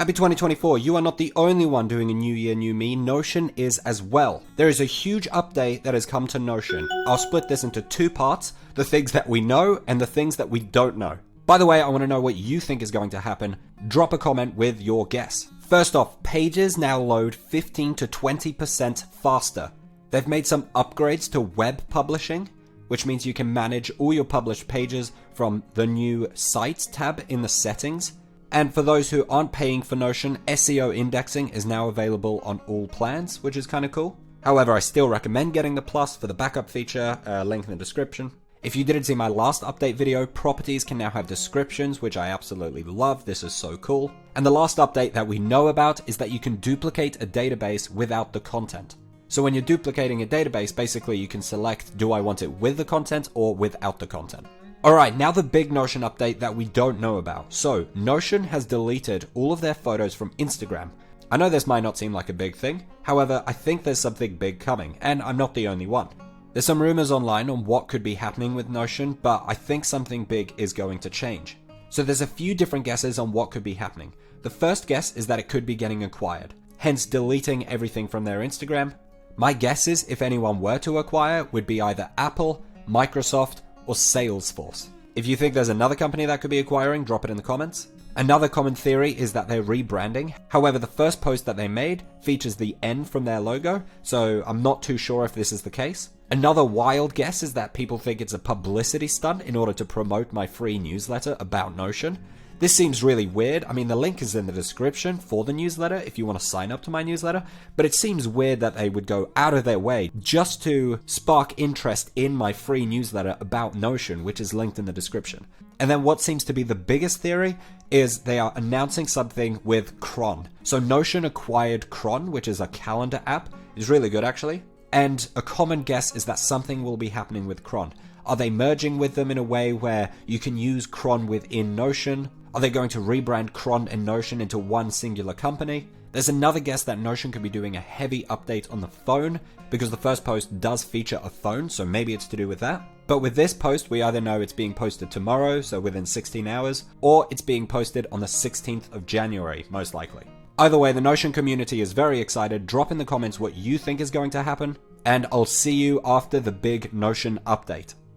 Happy 2024, you are not the only one doing a new year, new me. Notion is as well. There is a huge update that has come to Notion. I'll split this into two parts, the things that we know and the things that we don't know. By the way, I want to know what you think is going to happen. Drop a comment with your guess. First off, pages now load 15 to 20% faster. They've made some upgrades to web publishing, which means you can manage all your published pages from the new Sites tab in the settings. And for those who aren't paying for Notion, SEO indexing is now available on all plans, which is kind of cool. However, I still recommend getting the Plus for the backup feature, link in the description. If you didn't see my last update video, properties can now have descriptions, which I absolutely love. This is so cool. And the last update that we know about is that you can duplicate a database without the content. So when you're duplicating a database, basically you can select, do I want it with the content or without the content? Alright, now the big Notion update that we don't know about. So, Notion has deleted all of their photos from Instagram. I know this might not seem like a big thing, however, I think there's something big coming, and I'm not the only one. There's some rumors online on what could be happening with Notion, but I think something big is going to change. So there's a few different guesses on what could be happening. The first guess is that it could be getting acquired, hence deleting everything from their Instagram. My guess is if anyone were to acquire would be either Apple, Microsoft, or Salesforce. If you think there's another company that could be acquiring, drop it in the comments. Another common theory is that they're rebranding. However, the first post that they made features the N from their logo, so I'm not too sure if this is the case. Another wild guess is that people think it's a publicity stunt in order to promote my free newsletter about Notion. This seems really weird. I mean, the link is in the description for the newsletter if you want to sign up to my newsletter, but it seems weird that they would go out of their way just to spark interest in my free newsletter about Notion, which is linked in the description. And then what seems to be the biggest theory is they are announcing something with Cron. So Notion acquired Cron, which is a calendar app. It's really good actually. And a common guess is that something will be happening with Cron. Are they merging with them in a way where you can use Cron within Notion? Are they going to rebrand Cron and Notion into one singular company? There's another guess that Notion could be doing a heavy update on the phone because the first post does feature a phone, so maybe it's to do with that. But with this post, we either know it's being posted tomorrow, so within 16 hours, or it's being posted on the 16th of January, most likely. Either way, the Notion community is very excited. Drop in the comments what you think is going to happen, and I'll see you after the big Notion update.